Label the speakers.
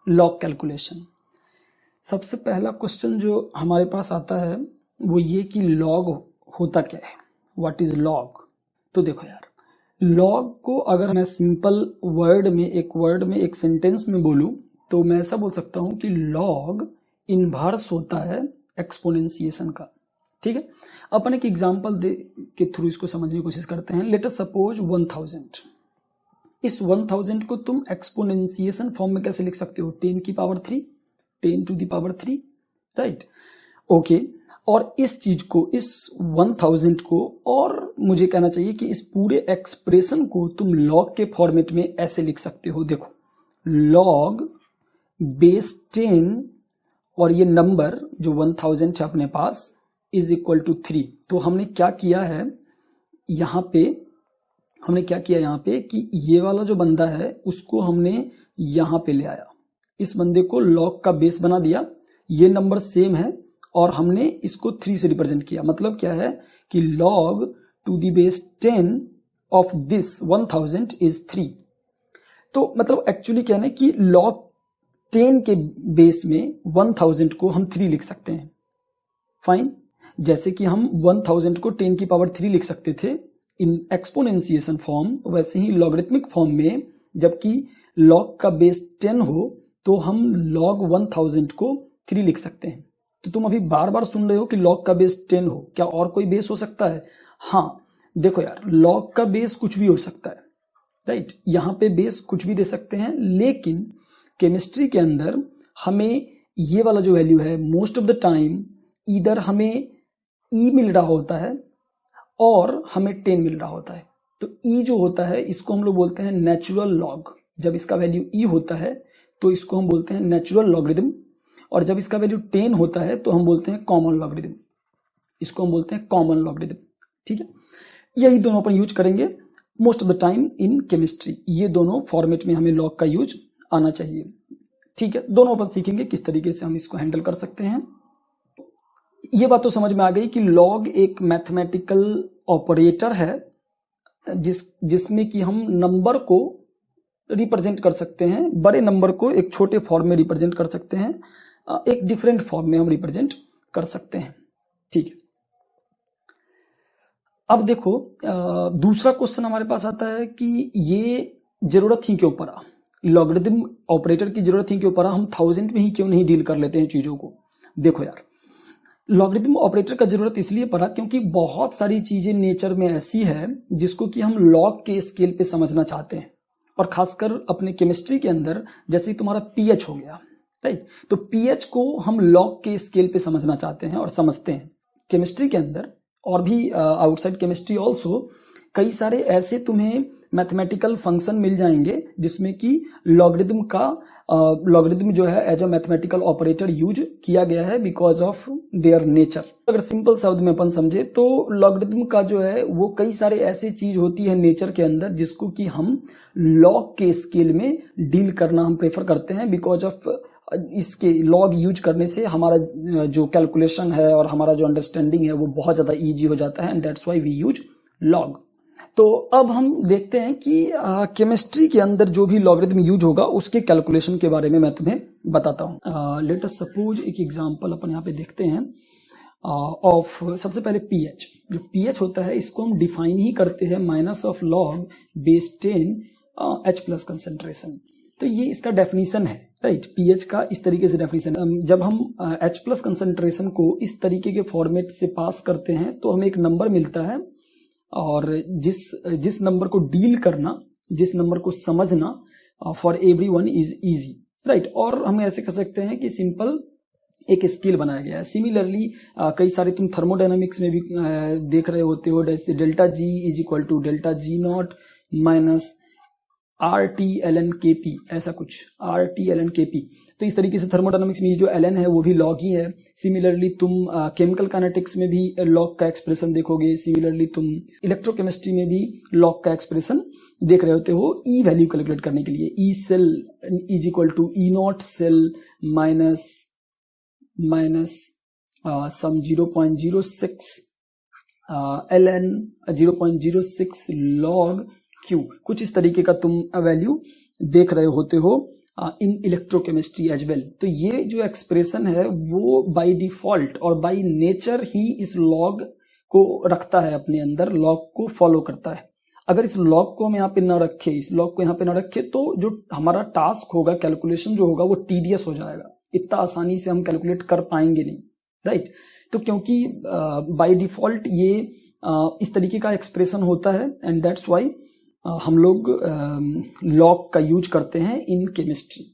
Speaker 1: Log calculation. सबसे पहला question जो हमारे पास आता है वो ये कि लॉग होता क्या है, व्हाट इज लॉग। तो देखो यार, लॉग को अगर मैं सिंपल वर्ड में एक सेंटेंस में बोलूं तो मैं ऐसा बोल सकता हूं कि लॉग इनवर्स होता है एक्सपोनेंशिएशन का। ठीक है, अपन एक एग्जांपल दे के थ्रू इसको समझने की कोशिश करते हैं। Let us suppose 1000। इस 1000 को तुम एक्सपोनेंशिएशन फॉर्म में कैसे लिख सकते हो? 10 की power 3, 10 to the power 3, right. Okay, और इस चीज को, इस 1000 को, और मुझे कहना चाहिए कि इस पूरे एक्सप्रेशन को तुम लॉग के फॉर्मेट में ऐसे लिख सकते हो। देखो, लॉग बेस 10 और ये नंबर जो 1000 है अपने पास इज इक्वल टू 3। तो हमने क्या किया है यहाँ पे, कि ये वाला जो बंदा है उसको हमने यहाँ पे ले आया, इस बंदे को लॉग का बेस बना दिया। ये नंबर सेम है और हमने इसको 3 से रिप्रेजेंट किया। मतलब क्या है कि log to the base 10 of this 1000 is 3। तो मतलब एक्चुअली क्या है कि log 10 के बेस में 1000 को हम 3 लिख सकते हैं। फाइन, जैसे कि हम 1000 को 10 की पावर 3 लिख सकते थे इन एक्सपोनेंशिएशन फॉर्म, वैसे ही लॉगरिथमिक फॉर्म में जबकि log का बेस 10 हो तो हम log 1000 को 3 लिख सकते हैं। तो तुम अभी बार बार सुन रहे हो कि log का बेस 10 हो, क्या और कोई बेस हो सकता है? हाँ, देखो यार, log का बेस कुछ भी हो सकता है, राइट। यहाँ पे बेस कुछ भी दे सकते हैं, लेकिन केमिस्ट्री के अंदर हमें ये वाला जो वैल्यू है मोस्ट ऑफ द टाइम इधर हमें ई मिल रहा होता है और हमें 10 मिल रहा होता है। तो ई जो होता है इसको हम लोग बोलते हैं नेचुरल लॉग। जब इसका वैल्यू ई होता है तो इसको हम बोलते हैं नेचुरल लॉगरिथम, और जब इसका वैल्यू 10 होता है तो हम बोलते हैं कॉमन लॉगरिथम। इसको हम बोलते हैं कॉमन लॉगरिथम। ठीक है, यही दोनों अपन यूज करेंगे most of the time in chemistry. ये दोनों फॉर्मेट में हमें लॉग का यूज आना चाहिए। ठीक है, दोनों अपन सीखेंगे किस तरीके से हम इसको हैंडल कर सकते हैं। ये बात तो समझ में आ गई कि लॉग एक मैथमेटिकल ऑपरेटर है जिसमें कि हम नंबर को रिप्रेजेंट कर सकते हैं, बड़े नंबर को एक छोटे फॉर्म में रिप्रेजेंट कर सकते हैं, एक डिफरेंट फॉर्म में हम रिप्रेजेंट कर सकते हैं। ठीक है, अब देखो दूसरा क्वेश्चन हमारे पास आता है कि ये जरूरत ही क्यों पड़ा, लॉगरिथम ऑपरेटर की जरूरत ही क्यों पड़ा, हम 1000 में ही क्यों नहीं डील कर लेते हैं चीजों को। देखो यार, लॉगरिथम ऑपरेटर का जरूरत इसलिए पड़ा क्योंकि बहुत सारी चीजें नेचर में ऐसी है जिसको कि हम लॉग के स्केल पे समझना चाहते हैं, और खासकर अपने केमिस्ट्री के अंदर जैसे तुम्हारा पीएच हो गया, राइट। तो पीएच को हम लॉग के स्केल पे समझना चाहते हैं और समझते हैं। केमिस्ट्री के अंदर और भी आउटसाइड केमिस्ट्री ऑल्सो कई सारे ऐसे तुम्हें मैथमेटिकल फंक्शन मिल जाएंगे जिसमें कि लॉगरिथम जो है as a mathematical operator use किया गया है बिकॉज ऑफ देयर नेचर। अगर सिंपल शब्द में अपन समझे तो लॉगरिथम का जो है वो कई सारे ऐसी चीज होती है नेचर के अंदर जिसको कि हम लॉग के स्केल में डील करना हम प्रेफर करते हैं, बिकॉज ऑफ इसके लॉग यूज करने से हमारा जो कैलकुलेशन है और हमारा जो अंडरस्टैंडिंग है वो बहुत ज्यादा ईजी हो जाता है, and that's why we use log. तो अब हम देखते हैं कि केमिस्ट्री के अंदर जो भी लॉगरिथम यूज होगा उसके कैलकुलेशन के बारे में मैं तुम्हें बताता हूं। लेट अस सपोज एक एग्जांपल अपन यहाँ पे देखते हैं ऑफ सबसे पहले पीएच। जो पीएच होता है इसको हम डिफाइन ही करते हैं minus of log base 10 H plus concentration. तो ये इसका डेफिनेशन है, राइट। पीएच का इस तरीके से डेफिनेशन, जब हम H प्लस कंसेंट्रेशन को इस तरीके के फॉर्मेट से पास करते हैं तो हमें एक नंबर मिलता है, और जिस नंबर को डील करना, जिस नंबर को समझना for everyone is easy, right. और हम ऐसे कह सकते हैं कि सिंपल एक स्केल बनाया गया है। सिमिलरली कई सारे तुम थर्मोडायनामिक्स में भी देख रहे होते हो, जैसे delta G is equal to delta G not minus RT/ln/Kp, ऐसा कुछ RT/ln/Kp। तो इस तरीके से थर्मोडायनामिक्स में ये जो ln है वो भी लॉग ही है। सिमिलरली तुम केमिकल काइनेटिक्स में भी लॉग का एक्सप्रेशन देखोगे। सिमिलरली तुम इलेक्ट्रोकेमिस्ट्री में भी लॉग का एक्सप्रेशन देख रहे होते हो ई वैल्यू कैलकुलेट करने के लिए। E cell is equal to E not cell minus some 0.06 ln 0.06 log Q, कुछ इस तरीके का तुम वैल्यू देख रहे होते हो इन इलेक्ट्रोकेमिस्ट्री एज वेल। तो ये जो एक्सप्रेशन है वो बाय डिफॉल्ट और बाय नेचर ही इस लॉग को रखता है अपने अंदर, लॉग को फॉलो करता है। अगर इस लॉग को हम यहाँ पे न रखे, इस लॉग को यहाँ पे न रखे, तो जो हमारा टास्क होगा, कैलकुलेशन जो होगा वो टीडियस हो जाएगा, इतना आसानी से हम कैलकुलेट कर पाएंगे नहीं, राइट। तो क्योंकि बाय डिफॉल्ट ये इस तरीके का एक्सप्रेशन होता है एंड दैट्स वाई हम लोग लॉग का यूज करते हैं इन केमिस्ट्री।